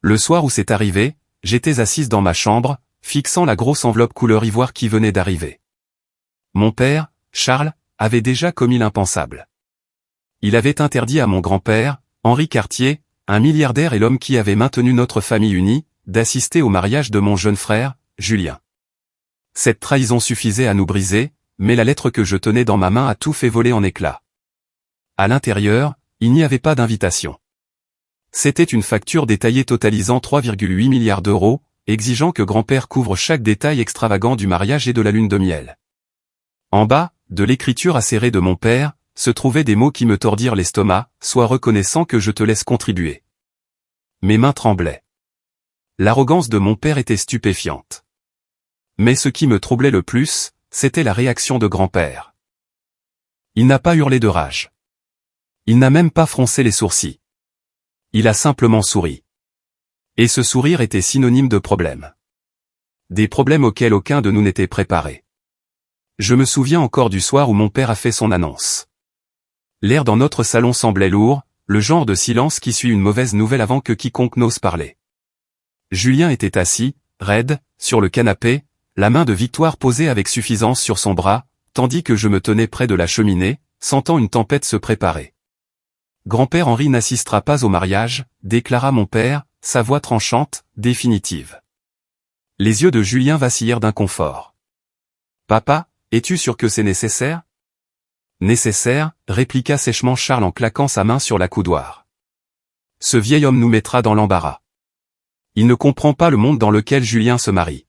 Le soir où c'est arrivé, j'étais assise dans ma chambre, fixant la grosse enveloppe couleur ivoire qui venait d'arriver. Mon père, Charles, avait déjà commis l'impensable. Il avait interdit à mon grand-père, Henri Cartier, un milliardaire et l'homme qui avait maintenu notre famille unie, d'assister au mariage de mon jeune frère, Julien. Cette trahison suffisait à nous briser, mais la lettre que je tenais dans ma main a tout fait voler en éclats. À l'intérieur, il n'y avait pas d'invitation. C'était une facture détaillée totalisant 3,8 milliards d'euros, exigeant que grand-père couvre chaque détail extravagant du mariage et de la lune de miel. En bas, de l'écriture acérée de mon père, se trouvaient des mots qui me tordirent l'estomac, sois reconnaissant que je te laisse contribuer. Mes mains tremblaient. L'arrogance de mon père était stupéfiante. Mais ce qui me troublait le plus, c'était la réaction de grand-père. Il n'a pas hurlé de rage. Il n'a même pas froncé les sourcils. Il a simplement souri. Et ce sourire était synonyme de problème. Des problèmes auxquels aucun de nous n'était préparé. Je me souviens encore du soir où mon père a fait son annonce. L'air dans notre salon semblait lourd, le genre de silence qui suit une mauvaise nouvelle avant que quiconque n'ose parler. Julien était assis, raide, sur le canapé, la main de Victoire posée avec suffisance sur son bras, tandis que je me tenais près de la cheminée, sentant une tempête se préparer. Grand-père Henri n'assistera pas au mariage, déclara mon père, sa voix tranchante, définitive. Les yeux de Julien vacillèrent d'inconfort. Papa, es-tu sûr que c'est nécessaire ? Nécessaire, répliqua sèchement Charles en claquant sa main sur la coudoir. Ce vieil homme nous mettra dans l'embarras. Il ne comprend pas le monde dans lequel Julien se marie.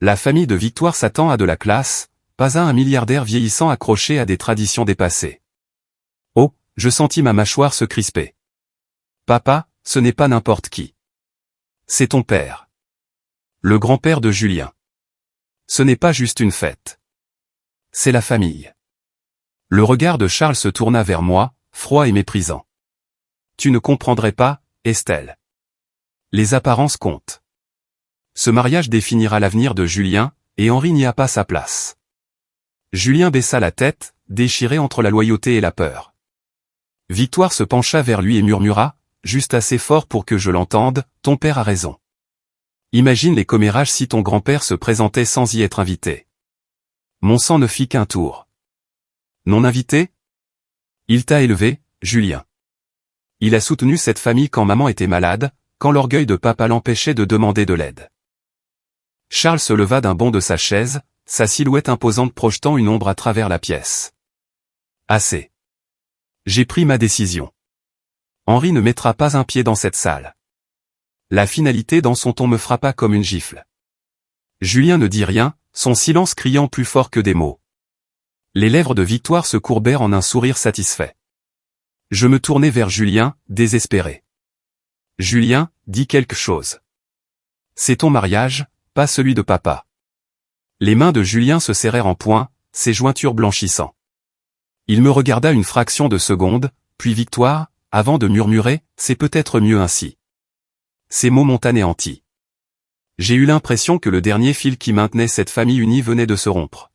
La famille de Victoire s'attend à de la classe, pas à un milliardaire vieillissant accroché à des traditions dépassées. Oh, je sentis ma mâchoire se crisper. Papa, ce n'est pas n'importe qui. C'est ton père. Le grand-père de Julien. Ce n'est pas juste une fête. C'est la famille. Le regard de Charles se tourna vers moi, froid et méprisant. Tu ne comprendrais pas, Estelle. Les apparences comptent. Ce mariage définira l'avenir de Julien, et Henri n'y a pas sa place. Julien baissa la tête, déchiré entre la loyauté et la peur. Victoire se pencha vers lui et murmura, juste assez fort pour que je l'entende, ton père a raison. Imagine les commérages si ton grand-père se présentait sans y être invité. Mon sang ne fit qu'un tour. Non invité ? Il t'a élevé, Julien. Il a soutenu cette famille quand maman était malade, quand l'orgueil de papa l'empêchait de demander de l'aide. Charles se leva d'un bond de sa chaise, sa silhouette imposante projetant une ombre à travers la pièce. Assez. J'ai pris ma décision. Henri ne mettra pas un pied dans cette salle. La finalité dans son ton me frappa comme une gifle. Julien ne dit rien, son silence criant plus fort que des mots. Les lèvres de Victoire se courbèrent en un sourire satisfait. Je me tournai vers Julien, désespéré. Julien, dis quelque chose. C'est ton mariage, pas celui de papa. Les mains de Julien se serrèrent en poing, ses jointures blanchissant. Il me regarda une fraction de seconde, puis Victoire, avant de murmurer, c'est peut-être mieux ainsi. Ces mots m'ont anéanti. J'ai eu l'impression que le dernier fil qui maintenait cette famille unie venait de se rompre.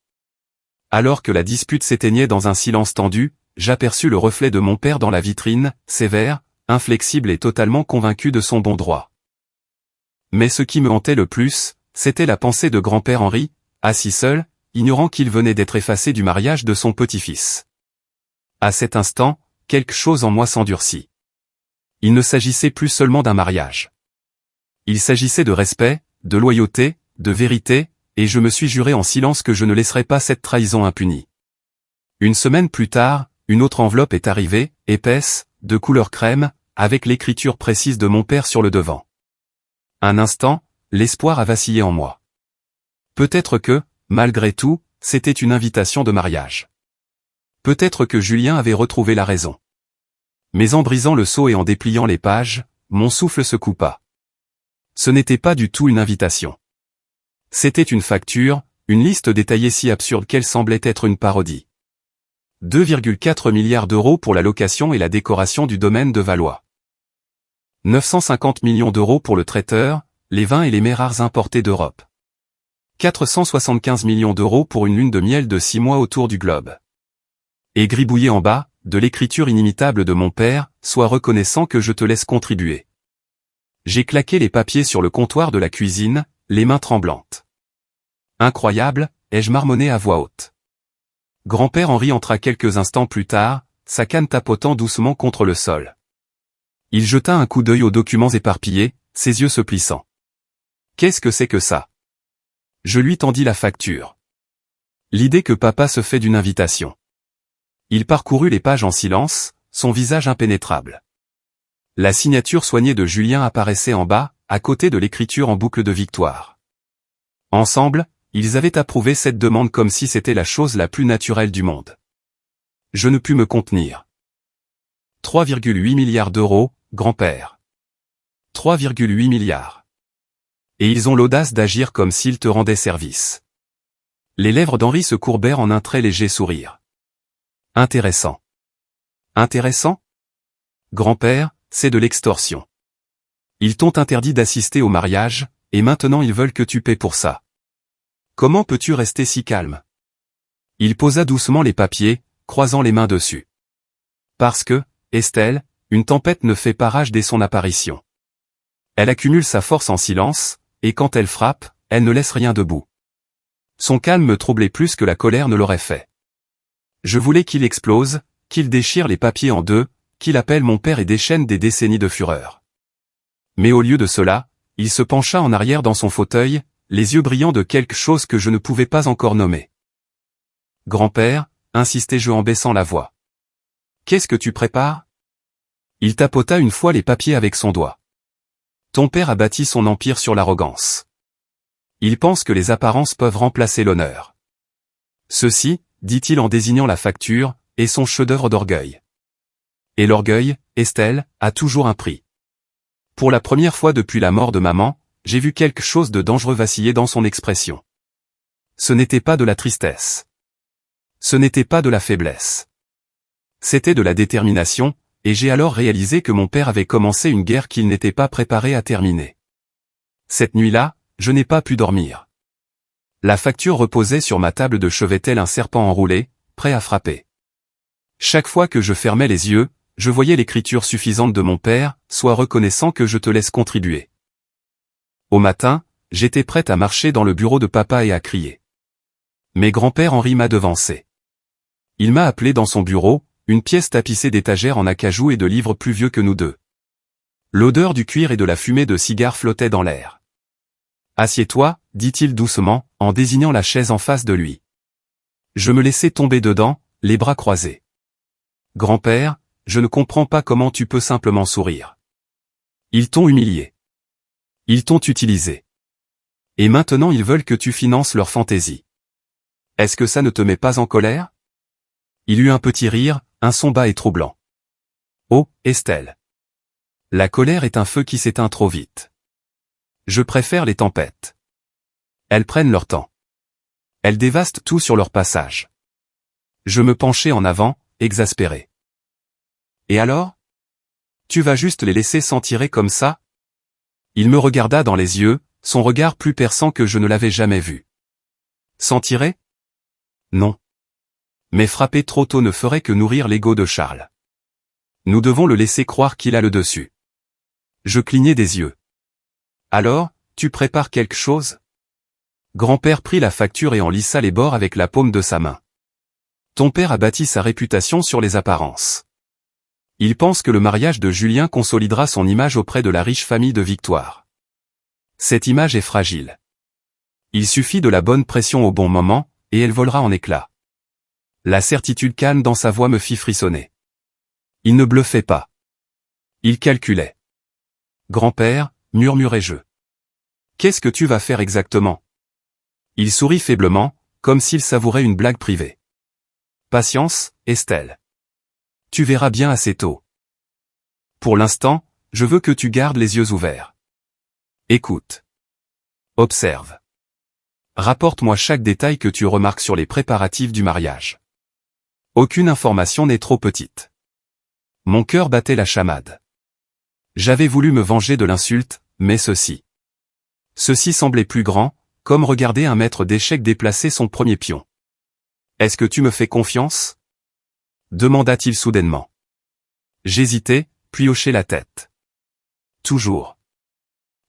Alors que la dispute s'éteignait dans un silence tendu, j'aperçus le reflet de mon père dans la vitrine, sévère, inflexible et totalement convaincu de son bon droit. Mais ce qui me hantait le plus, c'était la pensée de grand-père Henri, assis seul, ignorant qu'il venait d'être effacé du mariage de son petit-fils. À cet instant, quelque chose en moi s'endurcit. Il ne s'agissait plus seulement d'un mariage. Il s'agissait de respect, de loyauté, de vérité, et je me suis juré en silence que je ne laisserais pas cette trahison impunie. Une semaine plus tard, une autre enveloppe est arrivée, épaisse, de couleur crème, avec l'écriture précise de mon père sur le devant. Un instant, l'espoir a vacillé en moi. Peut-être que, malgré tout, c'était une invitation de mariage. Peut-être que Julien avait retrouvé la raison. Mais en brisant le sceau et en dépliant les pages, mon souffle se coupa. Ce n'était pas du tout une invitation. C'était une facture, une liste détaillée si absurde qu'elle semblait être une parodie. 2,4 milliards d'euros pour la location et la décoration du domaine de Valois. 950 millions d'euros pour le traiteur, les vins et les mets rares importés d'Europe. 475 millions d'euros pour une lune de miel de 6 mois autour du globe. Et gribouillé en bas, de l'écriture inimitable de mon père, sois reconnaissant que je te laisse contribuer. J'ai claqué les papiers sur le comptoir de la cuisine, les mains tremblantes. Incroyable, ai-je marmonné à voix haute. Grand-père Henri entra quelques instants plus tard, sa canne tapotant doucement contre le sol. Il jeta un coup d'œil aux documents éparpillés, ses yeux se plissant. Qu'est-ce que c'est que ça? Je lui tendis la facture. L'idée que papa se fait d'une invitation. Il parcourut les pages en silence, son visage impénétrable. La signature soignée de Julien apparaissait en bas, à côté de l'écriture en boucle de Victoire. Ensemble, ils avaient approuvé cette demande comme si c'était la chose la plus naturelle du monde. Je ne pus me contenir. 3,8 milliards d'euros, grand-père. 3,8 milliards. Et ils ont l'audace d'agir comme s'ils te rendaient service. Les lèvres d'Henri se courbèrent en un très léger sourire. Intéressant. Intéressant? Grand-père, c'est de l'extorsion. Ils t'ont interdit d'assister au mariage, et maintenant ils veulent que tu paies pour ça. Comment peux-tu rester si calme? Il posa doucement les papiers, croisant les mains dessus. Parce que, Estelle, une tempête ne fait pas rage dès son apparition. Elle accumule sa force en silence, et quand elle frappe, elle ne laisse rien debout. Son calme me troublait plus que la colère ne l'aurait fait. Je voulais qu'il explose, qu'il déchire les papiers en deux, qu'il appelle mon père et déchaîne des décennies de fureur. Mais au lieu de cela, il se pencha en arrière dans son fauteuil, les yeux brillants de quelque chose que je ne pouvais pas encore nommer. Grand-père, insistai-je en baissant la voix. Qu'est-ce que tu prépares? Il tapota une fois les papiers avec son doigt. Ton père a bâti son empire sur l'arrogance. Il pense que les apparences peuvent remplacer l'honneur. Ceci, dit-il en désignant la facture, est son chef-d'œuvre d'orgueil. Et l'orgueil, Estelle, a toujours un prix. Pour la première fois depuis la mort de maman, j'ai vu quelque chose de dangereux vaciller dans son expression. Ce n'était pas de la tristesse. Ce n'était pas de la faiblesse. C'était de la détermination, et j'ai alors réalisé que mon père avait commencé une guerre qu'il n'était pas préparé à terminer. Cette nuit-là, je n'ai pas pu dormir. La facture reposait sur ma table de chevet tel un serpent enroulé, prêt à frapper. Chaque fois que je fermais les yeux, je voyais l'écriture suffisante de mon père, sois reconnaissant que je te laisse contribuer. Au matin, j'étais prête à marcher dans le bureau de papa et à crier. Mais grand-père Henri m'a devancé. Il m'a appelé dans son bureau, une pièce tapissée d'étagères en acajou et de livres plus vieux que nous deux. L'odeur du cuir et de la fumée de cigares flottait dans l'air. Assieds-toi, dit-il doucement, en désignant la chaise en face de lui. Je me laissai tomber dedans, les bras croisés. Grand-père, je ne comprends pas comment tu peux simplement sourire. Ils t'ont humilié. Ils t'ont utilisé. Et maintenant ils veulent que tu finances leur fantaisie. Est-ce que ça ne te met pas en colère? Il eut un petit rire, un son bas et troublant. Oh, Estelle. La colère est un feu qui s'éteint trop vite. Je préfère les tempêtes. Elles prennent leur temps. Elles dévastent tout sur leur passage. Je me penchai en avant, exaspéré. Et alors? Tu vas juste les laisser s'en tirer comme ça? Il me regarda dans les yeux, son regard plus perçant que je ne l'avais jamais vu. S'en tirer? Non. Mais frapper trop tôt ne ferait que nourrir l'ego de Charles. Nous devons le laisser croire qu'il a le dessus. Je clignai des yeux. Alors, tu prépares quelque chose? Grand-père prit la facture et en lissa les bords avec la paume de sa main. Ton père a bâti sa réputation sur les apparences. Il pense que le mariage de Julien consolidera son image auprès de la riche famille de Victoire. Cette image est fragile. Il suffit de la bonne pression au bon moment, et elle volera en éclats. La certitude calme dans sa voix me fit frissonner. Il ne bluffait pas. Il calculait. Grand-père, murmurai-je. Qu'est-ce que tu vas faire exactement? Il sourit faiblement, comme s'il savourait une blague privée. Patience, Estelle. Tu verras bien assez tôt. Pour l'instant, je veux que tu gardes les yeux ouverts. Écoute. Observe. Rapporte-moi chaque détail que tu remarques sur les préparatifs du mariage. Aucune information n'est trop petite. Mon cœur battait la chamade. J'avais voulu me venger de l'insulte, mais ceci semblait plus grand, comme regarder un maître d'échecs déplacer son premier pion. Est-ce que tu me fais confiance? Demanda-t-il soudainement. J'hésitai, puis hochai la tête. Toujours.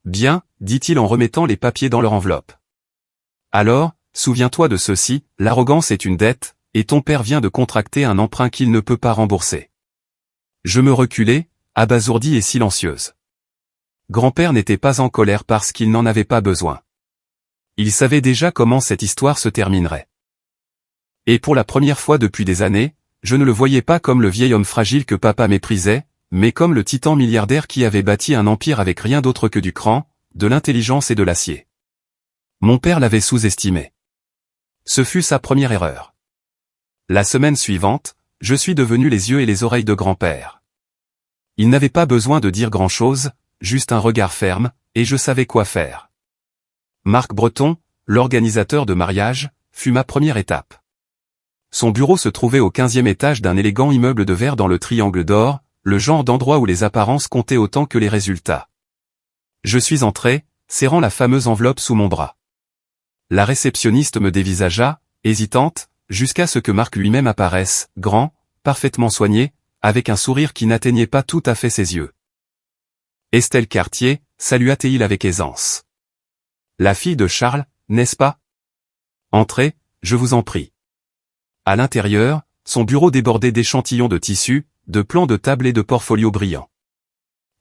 Bien, dit-il en remettant les papiers dans leur enveloppe. Alors, souviens-toi de ceci, l'arrogance est une dette, et ton père vient de contracter un emprunt qu'il ne peut pas rembourser. Je me reculai, abasourdie et silencieuse. Grand-père n'était pas en colère parce qu'il n'en avait pas besoin. Il savait déjà comment cette histoire se terminerait. Et pour la première fois depuis des années, je ne le voyais pas comme le vieil homme fragile que papa méprisait, mais comme le titan milliardaire qui avait bâti un empire avec rien d'autre que du cran, de l'intelligence et de l'acier. Mon père l'avait sous-estimé. Ce fut sa première erreur. La semaine suivante, je suis devenu les yeux et les oreilles de grand-père. Il n'avait pas besoin de dire grand-chose, juste un regard ferme, et je savais quoi faire. Marc Breton, l'organisateur de mariage, fut ma première étape. Son bureau se trouvait au 15e étage d'un élégant immeuble de verre dans le Triangle d'Or, le genre d'endroit où les apparences comptaient autant que les résultats. Je suis entré, serrant la fameuse enveloppe sous mon bras. La réceptionniste me dévisagea, hésitante, jusqu'à ce que Marc lui-même apparaisse, grand, parfaitement soigné, avec un sourire qui n'atteignait pas tout à fait ses yeux. Estelle Cartier, salua-t-il avec aisance. La fille de Charles, n'est-ce pas? Entrez, je vous en prie. À l'intérieur, son bureau débordait d'échantillons de tissus, de plans de table et de portfolios brillants.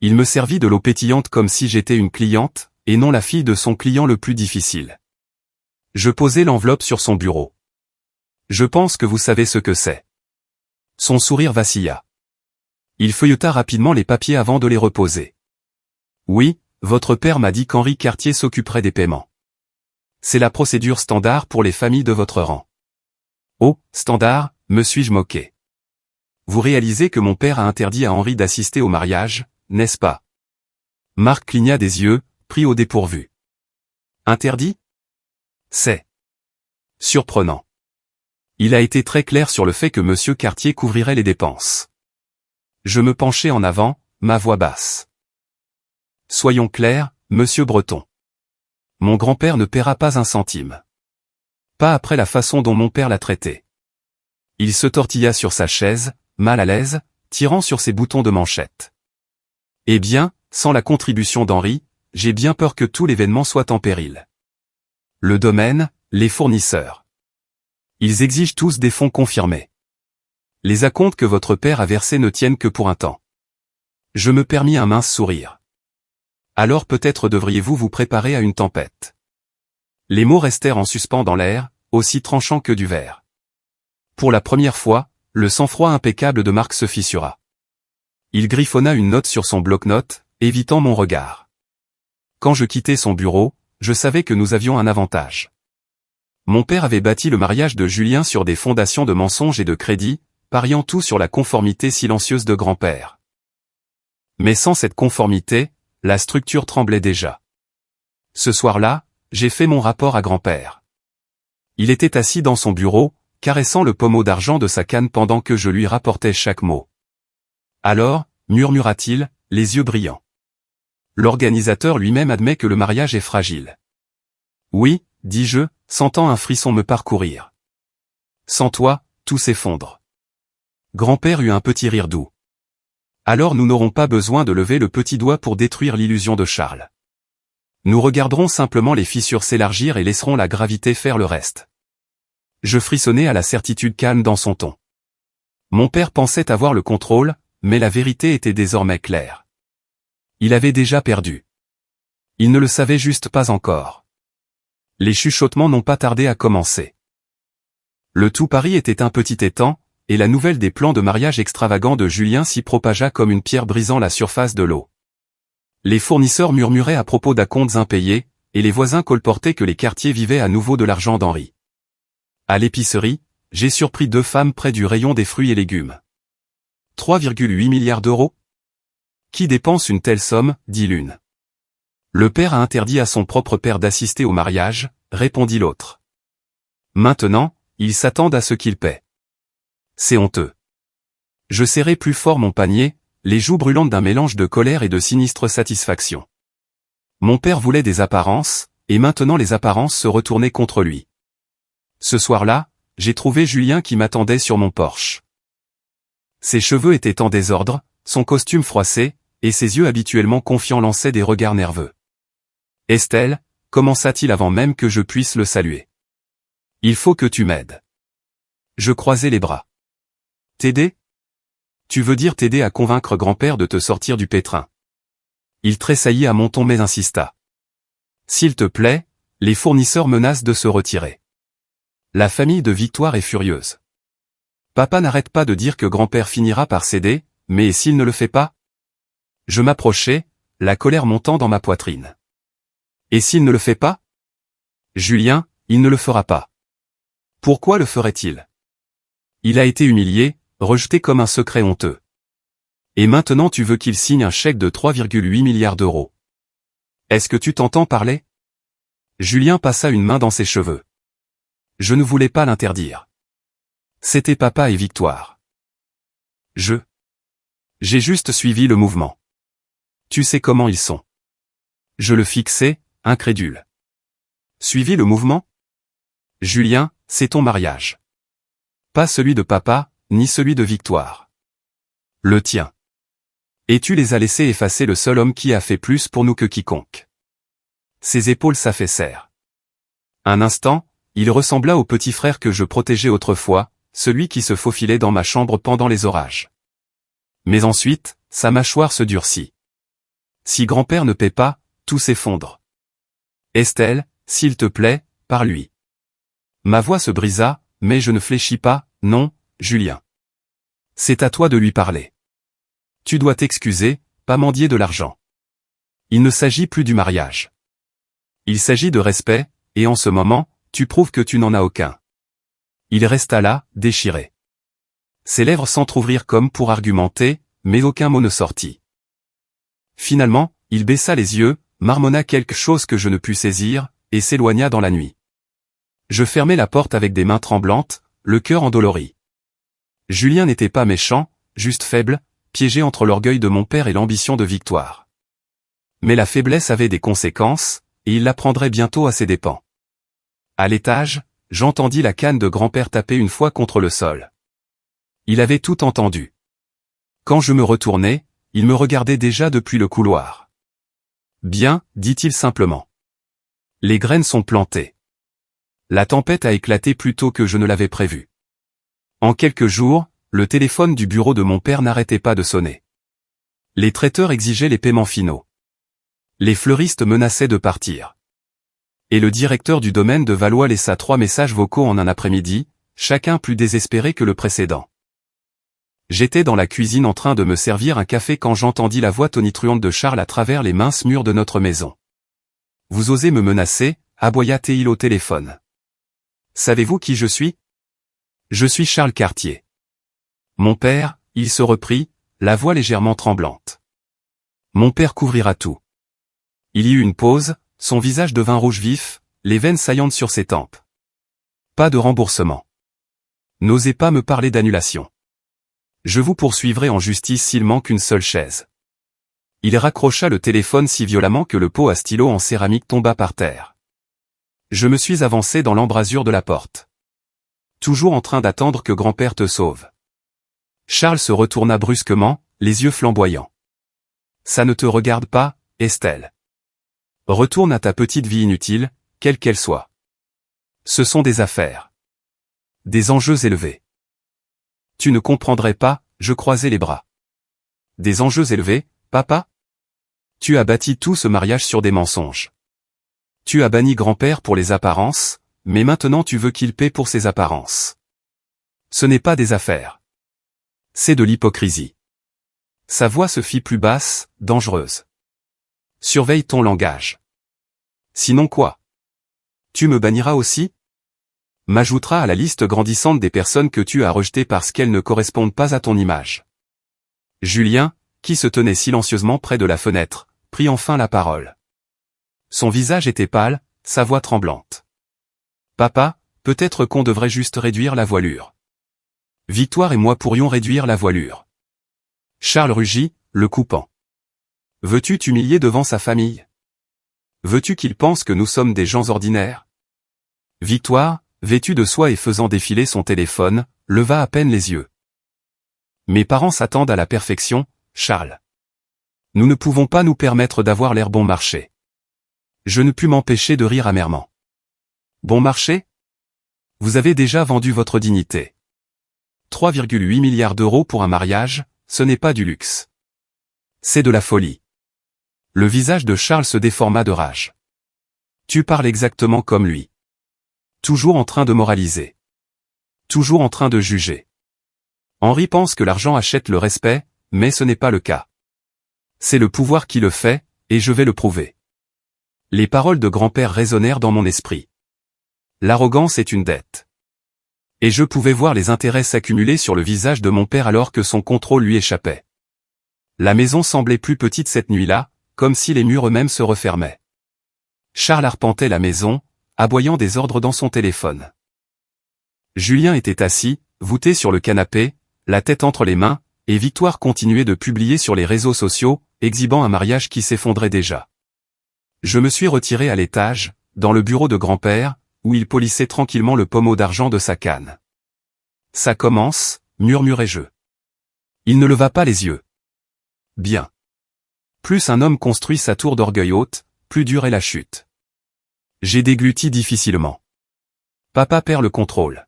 Il me servit de l'eau pétillante comme si j'étais une cliente, et non la fille de son client le plus difficile. Je posai l'enveloppe sur son bureau. Je pense que vous savez ce que c'est. Son sourire vacilla. Il feuilleta rapidement les papiers avant de les reposer. Oui, votre père m'a dit qu'Henri Cartier s'occuperait des paiements. C'est la procédure standard pour les familles de votre rang. Oh, standard, me suis-je moqué. Vous réalisez que mon père a interdit à Henri d'assister au mariage, n'est-ce pas? Marc cligna des yeux, pris au dépourvu. Interdit? C'est surprenant. Il a été très clair sur le fait que monsieur Cartier couvrirait les dépenses. Je me penchai en avant, ma voix basse. Soyons clairs, monsieur Breton. Mon grand-père ne paiera pas un centime. Pas après la façon dont mon père l'a traité. Il se tortilla sur sa chaise, mal à l'aise, tirant sur ses boutons de manchette. Eh bien, sans la contribution d'Henri, j'ai bien peur que tout l'événement soit en péril. Le domaine, les fournisseurs. Ils exigent tous des fonds confirmés. Les acomptes que votre père a versés ne tiennent que pour un temps. Je me permis un mince sourire. Alors peut-être devriez-vous vous préparer à une tempête. Les mots restèrent en suspens dans l'air, aussi tranchants que du verre. Pour la première fois, le sang-froid impeccable de Marc se fissura. Il griffonna une note sur son bloc-notes, évitant mon regard. Quand je quittai son bureau, je savais que nous avions un avantage. Mon père avait bâti le mariage de Julien sur des fondations de mensonges et de crédit, pariant tout sur la conformité silencieuse de grand-père. Mais sans cette conformité, la structure tremblait déjà. Ce soir-là, j'ai fait mon rapport à grand-père. Il était assis dans son bureau, caressant le pommeau d'argent de sa canne pendant que je lui rapportais chaque mot. Alors, murmura-t-il, les yeux brillants. L'organisateur lui-même admet que le mariage est fragile. Oui, dis-je, sentant un frisson me parcourir. Sans toi, tout s'effondre. Grand-père eut un petit rire doux. Alors nous n'aurons pas besoin de lever le petit doigt pour détruire l'illusion de Charles. Nous regarderons simplement les fissures s'élargir et laisserons la gravité faire le reste. Je frissonnai à la certitude calme dans son ton. Mon père pensait avoir le contrôle, mais la vérité était désormais claire. Il avait déjà perdu. Il ne le savait juste pas encore. Les chuchotements n'ont pas tardé à commencer. Le tout Paris était un petit étang, et la nouvelle des plans de mariage extravagants de Julien s'y propagea comme une pierre brisant la surface de l'eau. Les fournisseurs murmuraient à propos d'acomptes impayés, et les voisins colportaient que les Cartier vivaient à nouveau de l'argent d'Henri. À l'épicerie, j'ai surpris 2 femmes près du rayon des fruits et légumes. 3,8 milliards d'euros? Qui dépense une telle somme, dit l'une. Le père a interdit à son propre père d'assister au mariage, répondit l'autre. Maintenant, ils s'attendent à ce qu'il paie. C'est honteux. Je serrai plus fort mon panier, les joues brûlantes d'un mélange de colère et de sinistre satisfaction. Mon père voulait des apparences, et maintenant les apparences se retournaient contre lui. Ce soir-là, j'ai trouvé Julien qui m'attendait sur mon porche. Ses cheveux étaient en désordre, son costume froissé, et ses yeux habituellement confiants lançaient des regards nerveux. Estelle, commença-t-il avant même que je puisse le saluer. Il faut que tu m'aides. Je croisai les bras. T'aider? Tu veux dire t'aider à convaincre grand-père de te sortir du pétrin. Il tressaillit à mon ton mais insista. S'il te plaît, les fournisseurs menacent de se retirer. La famille de Victoire est furieuse. Papa n'arrête pas de dire que grand-père finira par céder, mais s'il ne le fait pas? Je m'approchai, la colère montant dans ma poitrine. Et s'il ne le fait pas? Julien, il ne le fera pas. Pourquoi le ferait-il? Il a été humilié, rejeté comme un secret honteux. Et maintenant tu veux qu'il signe un chèque de 3,8 milliards d'euros. Est-ce que tu t'entends parler? Julien passa une main dans ses cheveux. Je ne voulais pas l'interdire. C'était papa et Victoire. J'ai juste suivi le mouvement. Tu sais comment ils sont. Je le fixais, incrédule. Suivi le mouvement? Julien, c'est ton mariage. Pas celui de papa, ni celui de Victoire. Le tien. Et tu les as laissés effacer le seul homme qui a fait plus pour nous que quiconque. Ses épaules s'affaissèrent. Un instant, il ressembla au petit frère que je protégeais autrefois, celui qui se faufilait dans ma chambre pendant les orages. Mais ensuite, sa mâchoire se durcit. Si grand-père ne paie pas, tout s'effondre. Estelle, s'il te plaît, parle-lui. Ma voix se brisa, mais je ne fléchis pas, non, Julien. C'est à toi de lui parler. Tu dois t'excuser, pas mendier de l'argent. Il ne s'agit plus du mariage. Il s'agit de respect, et en ce moment, tu prouves que tu n'en as aucun. Il resta là, déchiré. Ses lèvres s'entr'ouvrirent comme pour argumenter, mais aucun mot ne sortit. Finalement, il baissa les yeux, marmonna quelque chose que je ne pus saisir, et s'éloigna dans la nuit. Je fermai la porte avec des mains tremblantes, le cœur endolori. Julien n'était pas méchant, juste faible, piégé entre l'orgueil de mon père et l'ambition de Victoire. Mais la faiblesse avait des conséquences, et il la prendrait bientôt à ses dépens. À l'étage, j'entendis la canne de grand-père taper une fois contre le sol. Il avait tout entendu. Quand je me retournai, il me regardait déjà depuis le couloir. Bien, dit-il simplement. Les graines sont plantées. La tempête a éclaté plus tôt que je ne l'avais prévu. En quelques jours, le téléphone du bureau de mon père n'arrêtait pas de sonner. Les traiteurs exigeaient les paiements finaux. Les fleuristes menaçaient de partir. Et le directeur du domaine de Valois laissa 3 messages vocaux en un après-midi, chacun plus désespéré que le précédent. J'étais dans la cuisine en train de me servir un café quand j'entendis la voix tonitruante de Charles à travers les minces murs de notre maison. « Vous osez me menacer » aboya-t-il au téléphone. « Savez-vous qui je suis ? Je suis Charles Cartier. » Mon père, il se reprit, la voix légèrement tremblante. Mon père couvrira tout. Il y eut une pause, son visage devint rouge vif, les veines saillantes sur ses tempes. Pas de remboursement. N'osez pas me parler d'annulation. Je vous poursuivrai en justice s'il manque une seule chaise. Il raccrocha le téléphone si violemment que le pot à stylo en céramique tomba par terre. Je me suis avancé dans l'embrasure de la porte. Toujours en train d'attendre que grand-père te sauve. Charles se retourna brusquement, les yeux flamboyants. Ça ne te regarde pas, Estelle. Retourne à ta petite vie inutile, quelle qu'elle soit. Ce sont des affaires. Des enjeux élevés. Tu ne comprendrais pas, je croisai les bras. Des enjeux élevés, papa? Tu as bâti tout ce mariage sur des mensonges. Tu as banni grand-père pour les apparences, mais maintenant tu veux qu'il paie pour ses apparences. Ce n'est pas des affaires. C'est de l'hypocrisie. Sa voix se fit plus basse, dangereuse. Surveille ton langage. Sinon quoi? Tu me banniras aussi? M'ajouteras à la liste grandissante des personnes que tu as rejetées parce qu'elles ne correspondent pas à ton image. Julien, qui se tenait silencieusement près de la fenêtre, prit enfin la parole. Son visage était pâle, sa voix tremblante. Papa, peut-être qu'on devrait juste réduire la voilure. Victoire et moi pourrions réduire la voilure. Charles rugit, le coupant. Veux-tu t'humilier devant sa famille? Veux-tu qu'il pense que nous sommes des gens ordinaires? Victoire, vêtue de soie et faisant défiler son téléphone, leva à peine les yeux. Mes parents s'attendent à la perfection, Charles. Nous ne pouvons pas nous permettre d'avoir l'air bon marché. Je ne pus m'empêcher de rire amèrement. Bon marché? Vous avez déjà vendu votre dignité. 3,8 milliards d'euros pour un mariage, ce n'est pas du luxe. C'est de la folie. Le visage de Charles se déforma de rage. Tu parles exactement comme lui. Toujours en train de moraliser. Toujours en train de juger. Henri pense que l'argent achète le respect, mais ce n'est pas le cas. C'est le pouvoir qui le fait, et je vais le prouver. Les paroles de grand-père résonnèrent dans mon esprit. L'arrogance est une dette. Et je pouvais voir les intérêts s'accumuler sur le visage de mon père alors que son contrôle lui échappait. La maison semblait plus petite cette nuit-là, comme si les murs eux-mêmes se refermaient. Charles arpentait la maison, aboyant des ordres dans son téléphone. Julien était assis, voûté sur le canapé, la tête entre les mains, et Victoire continuait de publier sur les réseaux sociaux, exhibant un mariage qui s'effondrait déjà. Je me suis retiré à l'étage, dans le bureau de grand-père, où il polissait tranquillement le pommeau d'argent de sa canne. Ça commence, murmurai-je. Il ne leva pas les yeux. Bien. Plus un homme construit sa tour d'orgueil haute, plus dure est la chute. J'ai dégluti difficilement. Papa perd le contrôle.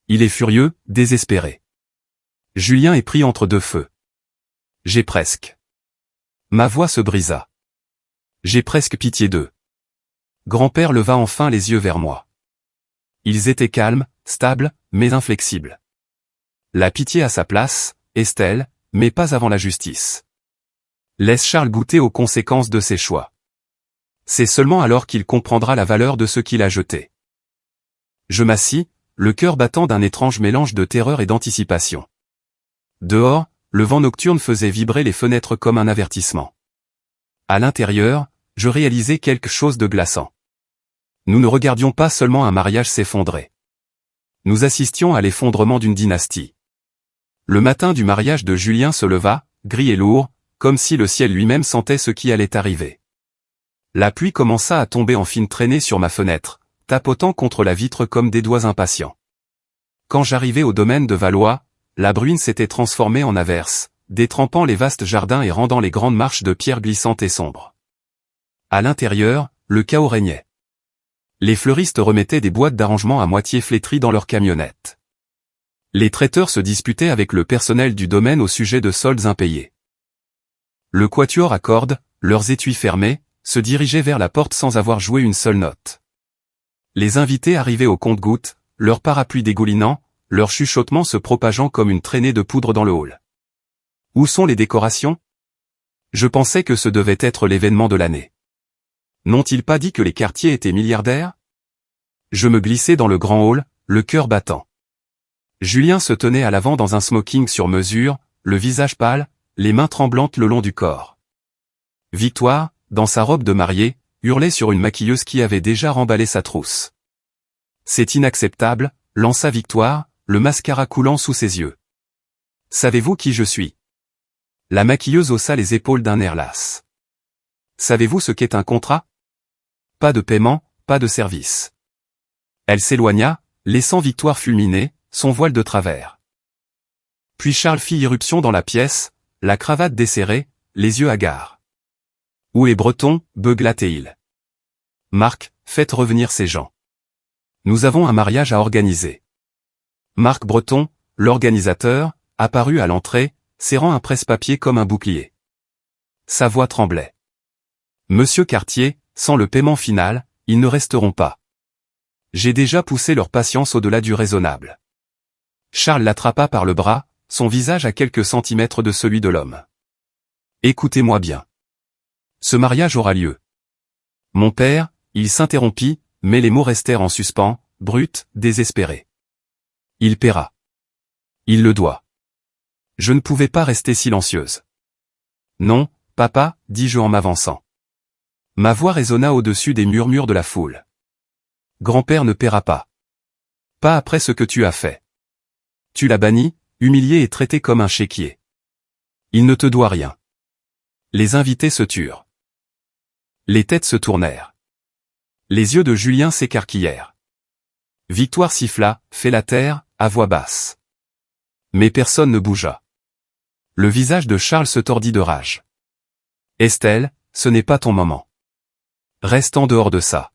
Il est furieux, désespéré. Julien est pris entre deux feux. J'ai presque. Ma voix se brisa. J'ai presque pitié d'eux. Grand-père leva enfin les yeux vers moi. Ils étaient calmes, stables, mais inflexibles. La pitié à sa place, Estelle, mais pas avant la justice. Laisse Charles goûter aux conséquences de ses choix. C'est seulement alors qu'il comprendra la valeur de ce qu'il a jeté. Je m'assis, le cœur battant d'un étrange mélange de terreur et d'anticipation. Dehors, le vent nocturne faisait vibrer les fenêtres comme un avertissement. À l'intérieur, je réalisais quelque chose de glaçant. Nous ne regardions pas seulement un mariage s'effondrer. Nous assistions à l'effondrement d'une dynastie. Le matin du mariage de Julien se leva, gris et lourd, comme si le ciel lui-même sentait ce qui allait arriver. La pluie commença à tomber en fines traînées sur ma fenêtre, tapotant contre la vitre comme des doigts impatients. Quand j'arrivai au domaine de Valois, la bruine s'était transformée en averse, détrempant les vastes jardins et rendant les grandes marches de pierre glissantes et sombres. À l'intérieur, le chaos régnait. Les fleuristes remettaient des boîtes d'arrangement à moitié flétries dans leurs camionnettes. Les traiteurs se disputaient avec le personnel du domaine au sujet de soldes impayés. Le quatuor à cordes, leurs étuis fermés, se dirigeait vers la porte sans avoir joué une seule note. Les invités arrivaient au compte-gouttes, leurs parapluies dégoulinant, leur chuchotement se propageant comme une traînée de poudre dans le hall. Où sont les décorations? Je pensais que ce devait être l'événement de l'année. N'ont-ils pas dit que les quartiers étaient milliardaires? Je me glissais dans le grand hall, le cœur battant. Julien se tenait à l'avant dans un smoking sur mesure, le visage pâle, les mains tremblantes le long du corps. Victoire, dans sa robe de mariée, hurlait sur une maquilleuse qui avait déjà remballé sa trousse. C'est inacceptable, lança Victoire, le mascara coulant sous ses yeux. Savez-vous qui je suis? La maquilleuse haussa les épaules d'un air las. Savez-vous ce qu'est un contrat? Pas de paiement, pas de service. Elle s'éloigna, laissant Victoire fulminer, son voile de travers. Puis Charles fit irruption dans la pièce, la cravate desserrée, les yeux hagards. Où est Breton, beugla-t-il. Marc, faites revenir ces gens. Nous avons un mariage à organiser. Marc Breton, l'organisateur, apparut à l'entrée, serrant un presse-papier comme un bouclier. Sa voix tremblait. Monsieur Cartier, sans le paiement final, ils ne resteront pas. J'ai déjà poussé leur patience au-delà du raisonnable. Charles l'attrapa par le bras, son visage à quelques centimètres de celui de l'homme. Écoutez-moi bien. Ce mariage aura lieu. Mon père, il s'interrompit, mais les mots restèrent en suspens, bruts, désespérés. Il paiera. Il le doit. Je ne pouvais pas rester silencieuse. Non, papa, dis-je en m'avançant. Ma voix résonna au-dessus des murmures de la foule. Grand-père ne paiera pas. Pas après ce que tu as fait. Tu l'as banni, humilié et traité comme un chéquier. Il ne te doit rien. Les invités se turent. Les têtes se tournèrent. Les yeux de Julien s'écarquillèrent. Victoire siffla, fait la terre, à voix basse. Mais personne ne bougea. Le visage de Charles se tordit de rage. Estelle, ce n'est pas ton moment. reste en dehors de ça.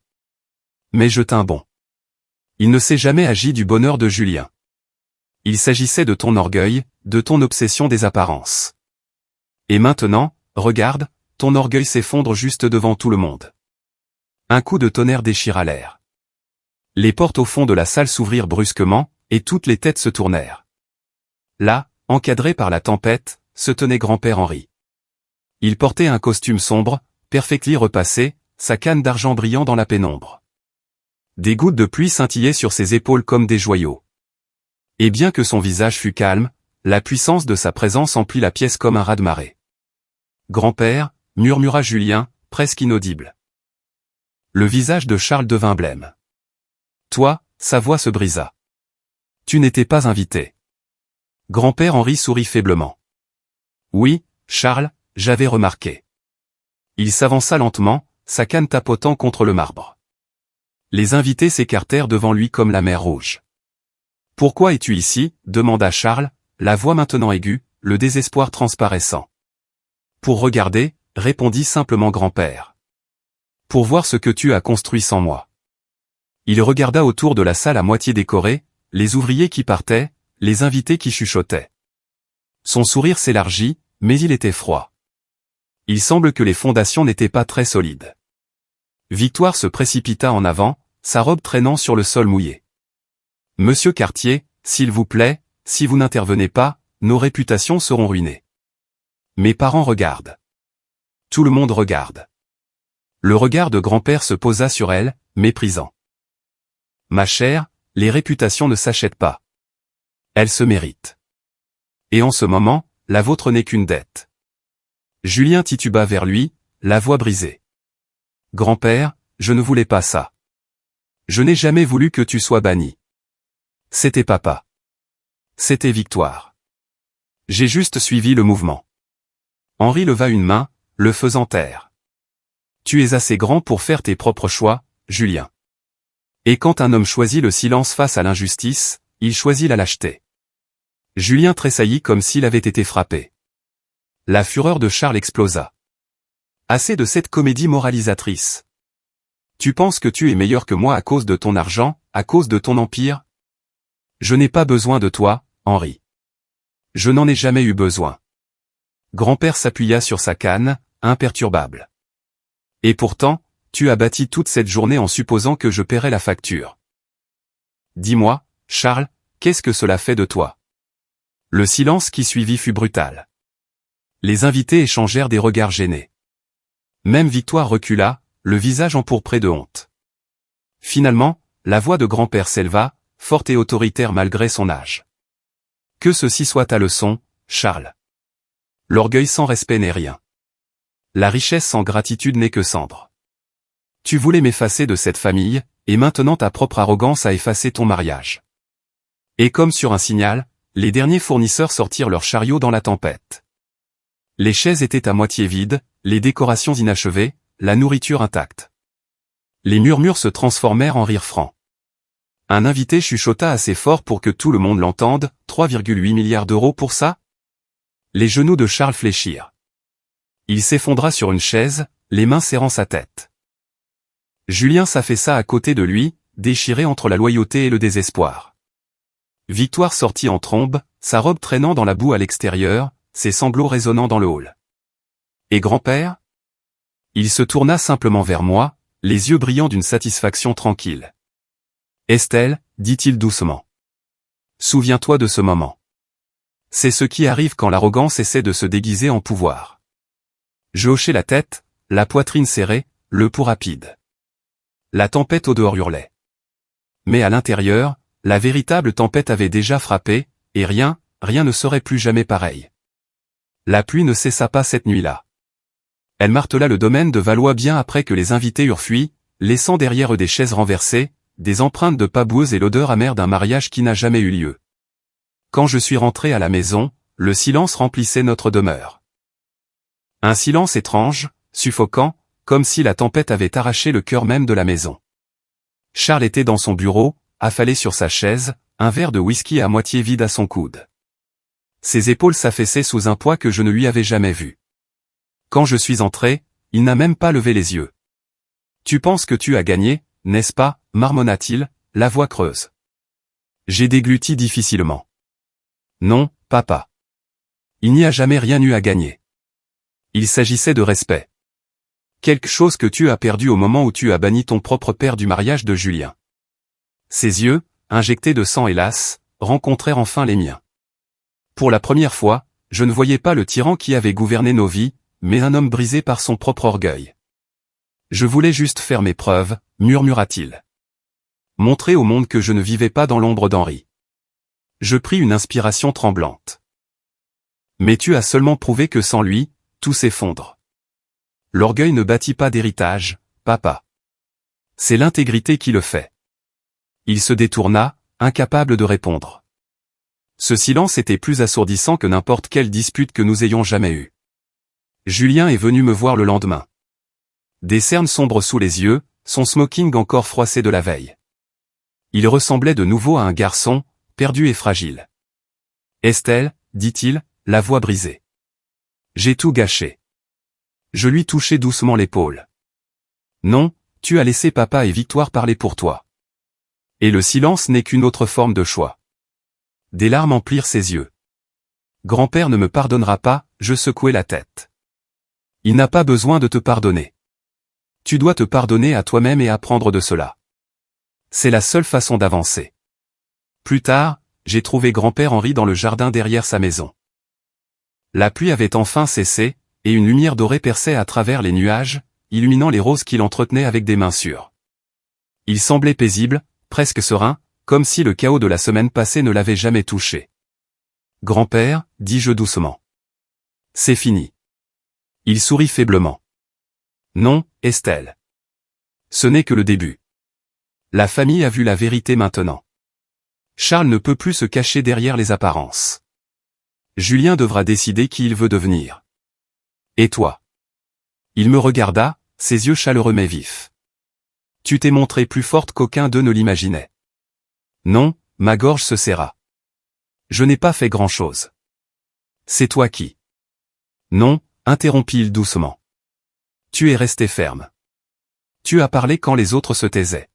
Mais je tins bon. Il ne s'est jamais agi du bonheur de Julien. Il s'agissait de ton orgueil, de ton obsession des apparences. Et maintenant, regarde, ton orgueil s'effondre juste devant tout le monde. Un coup de tonnerre déchira l'air. Les portes au fond de la salle s'ouvrirent brusquement, et toutes les têtes se tournèrent. Là, encadré par la tempête, se tenait grand-père Henri. Il portait un costume sombre, perfectly repassé, sa canne d'argent brillant dans la pénombre. Des gouttes de pluie scintillaient sur ses épaules comme des joyaux. Et bien que son visage fût calme, la puissance de sa présence emplit la pièce comme un raz-de-marée. « Grand-père » murmura Julien, presque inaudible. Le visage de Charles devint blême. « Toi » sa voix se brisa. « Tu n'étais pas invité. » Grand-père Henri sourit faiblement. « Oui, Charles, j'avais remarqué. » Il s'avança lentement, sa canne tapotant contre le marbre. Les invités s'écartèrent devant lui comme la mer Rouge. « Pourquoi es-tu ici » demanda Charles, la voix maintenant aiguë, le désespoir transparaissant. « Pour regarder » répondit simplement grand-père. « Pour voir ce que tu as construit sans moi. » Il regarda autour de la salle à moitié décorée, les ouvriers qui partaient, les invités qui chuchotaient. Son sourire s'élargit, mais il était froid. Il semble que les fondations n'étaient pas très solides. Victoire se précipita en avant, sa robe traînant sur le sol mouillé. « Monsieur Cartier, s'il vous plaît, si vous n'intervenez pas, nos réputations seront ruinées. » Mes parents regardent. Tout le monde regarde. Le regard de grand-père se posa sur elle, méprisant. « Ma chère, les réputations ne s'achètent pas. Elles se méritent. Et en ce moment, la vôtre n'est qu'une dette. » Julien tituba vers lui, la voix brisée. « Grand-père, je ne voulais pas ça. Je n'ai jamais voulu que tu sois banni. C'était papa. C'était Victoire. J'ai juste suivi le mouvement. » Henri leva une main, le faisant taire. « Tu es assez grand pour faire tes propres choix, Julien. Et quand un homme choisit le silence face à l'injustice, il choisit la lâcheté. » Julien tressaillit comme s'il avait été frappé. La fureur de Charles explosa. « Assez de cette comédie moralisatrice. Tu penses que tu es meilleur que moi à cause de ton argent, à cause de ton empire? Je n'ai pas besoin de toi, Henri. Je n'en ai jamais eu besoin. » Grand-père s'appuya sur sa canne, imperturbable. « Et pourtant, tu as bâti toute cette journée en supposant que je paierais la facture. Dis-moi, Charles, qu'est-ce que cela fait de toi? » Le silence qui suivit fut brutal. Les invités échangèrent des regards gênés. Même Victoire recula, le visage empourpré de honte. Finalement, la voix de grand-père s'éleva, forte et autoritaire malgré son âge. « Que ceci soit ta leçon, Charles. L'orgueil sans respect n'est rien. La richesse sans gratitude n'est que cendre. Tu voulais m'effacer de cette famille, et maintenant ta propre arrogance a effacé ton mariage. » Et comme sur un signal, les derniers fournisseurs sortirent leurs chariots dans la tempête. Les chaises étaient à moitié vides, les décorations inachevées, la nourriture intacte. Les murmures se transformèrent en rires francs. Un invité chuchota assez fort pour que tout le monde l'entende, 3,8 milliards d'euros pour ça? Les genoux de Charles fléchirent. Il s'effondra sur une chaise, les mains serrant sa tête. Julien s'affaissa à côté de lui, déchiré entre la loyauté et le désespoir. Victoire sortit en trombe, sa robe traînant dans la boue à l'extérieur, ses sanglots résonnant dans le hall. « Et grand-père » Il se tourna simplement vers moi, les yeux brillants d'une satisfaction tranquille. « Estelle, dit-il doucement. Souviens-toi de ce moment. C'est ce qui arrive quand l'arrogance essaie de se déguiser en pouvoir. » Je hochai la tête, la poitrine serrée, le pouls rapide. La tempête au dehors hurlait. Mais à l'intérieur, la véritable tempête avait déjà frappé, et rien ne serait plus jamais pareil. La pluie ne cessa pas cette nuit-là. Elle martela le domaine de Valois bien après que les invités eurent fui, laissant derrière eux des chaises renversées, des empreintes de pas boueuses et l'odeur amère d'un mariage qui n'a jamais eu lieu. Quand je suis rentré à la maison, le silence remplissait notre demeure. Un silence étrange, suffocant, comme si la tempête avait arraché le cœur même de la maison. Charles était dans son bureau, affalé sur sa chaise, un verre de whisky à moitié vide à son coude. Ses épaules s'affaissaient sous un poids que je ne lui avais jamais vu. Quand je suis entré, il n'a même pas levé les yeux. Tu penses que tu as gagné, n'est-ce pas, marmonna-t-il, la voix creuse. J'ai dégluti difficilement. Non, papa. Il n'y a jamais rien eu à gagner. Il s'agissait de respect. Quelque chose que tu as perdu au moment où tu as banni ton propre père du mariage de Julien. Ses yeux, injectés de sang hélas, rencontrèrent enfin les miens. Pour la première fois, je ne voyais pas le tyran qui avait gouverné nos vies, mais un homme brisé par son propre orgueil. Je voulais juste faire mes preuves, murmura-t-il. Montrer au monde que je ne vivais pas dans l'ombre d'Henri. Je pris une inspiration tremblante. Mais tu as seulement prouvé que sans lui, tout s'effondre. L'orgueil ne bâtit pas d'héritage, papa. C'est l'intégrité qui le fait. Il se détourna, incapable de répondre. Ce silence était plus assourdissant que n'importe quelle dispute que nous ayons jamais eue. Julien est venu me voir le lendemain. Des cernes sombres sous les yeux, son smoking encore froissé de la veille. Il ressemblait de nouveau à un garçon, perdu et fragile. Estelle, dit-il, la voix brisée. J'ai tout gâché. Je lui touchai doucement l'épaule. Non, tu as laissé papa et Victoire parler pour toi. Et le silence n'est qu'une autre forme de choix. Des larmes emplirent ses yeux. Grand-père ne me pardonnera pas, je secouai la tête. Il n'a pas besoin de te pardonner. Tu dois te pardonner à toi-même et apprendre de cela. C'est la seule façon d'avancer. Plus tard, j'ai trouvé grand-père Henri dans le jardin derrière sa maison. La pluie avait enfin cessé, et une lumière dorée perçait à travers les nuages, illuminant les roses qu'il entretenait avec des mains sûres. Il semblait paisible, presque serein, comme si le chaos de la semaine passée ne l'avait jamais touché. « Grand-père » dis-je doucement. « C'est fini. » Il sourit faiblement. « Non, Estelle. Ce n'est que le début. La famille a vu la vérité maintenant. Charles ne peut plus se cacher derrière les apparences. Julien devra décider qui il veut devenir. Et toi ? Il me regarda, ses yeux chaleureux mais vifs. Tu t'es montrée plus forte qu'aucun d'eux ne l'imaginait. Non, ma gorge se serra. Je n'ai pas fait grand-chose. C'est toi qui. Non, interrompit-il doucement. Tu es resté ferme. Tu as parlé quand les autres se taisaient.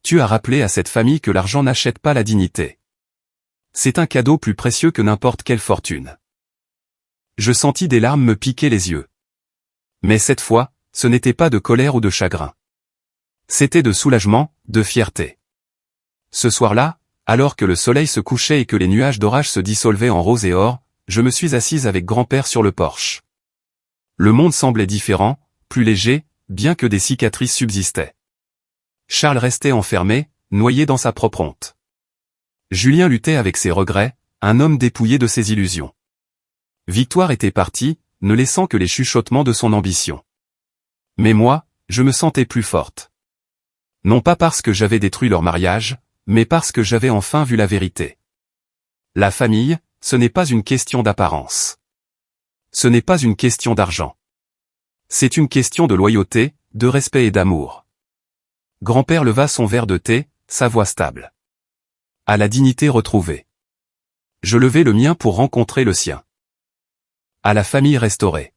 Tu as rappelé à cette famille que l'argent n'achète pas la dignité. C'est un cadeau plus précieux que n'importe quelle fortune. Je sentis des larmes me piquer les yeux. Mais cette fois, ce n'était pas de colère ou de chagrin. C'était de soulagement, de fierté. Ce soir-là, alors que le soleil se couchait et que les nuages d'orage se dissolvaient en rose et or, je me suis assise avec grand-père sur le porche. Le monde semblait différent, plus léger, bien que des cicatrices subsistaient. Charles restait enfermé, noyé dans sa propre honte. Julien luttait avec ses regrets, un homme dépouillé de ses illusions. Victoire était partie, ne laissant que les chuchotements de son ambition. Mais moi, je me sentais plus forte. Non pas parce que j'avais détruit leur mariage, mais parce que j'avais enfin vu la vérité. La famille, ce n'est pas une question d'apparence. Ce n'est pas une question d'argent. C'est une question de loyauté, de respect et d'amour. Grand-père leva son verre de thé, sa voix stable. À la dignité retrouvée. Je levai le mien pour rencontrer le sien. À la famille restaurée.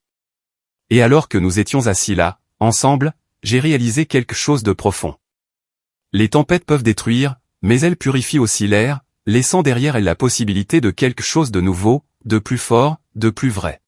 Et alors que nous étions assis là, ensemble, j'ai réalisé quelque chose de profond. Les tempêtes peuvent détruire, mais elles purifient aussi l'air, laissant derrière elles la possibilité de quelque chose de nouveau, de plus fort, de plus vrai.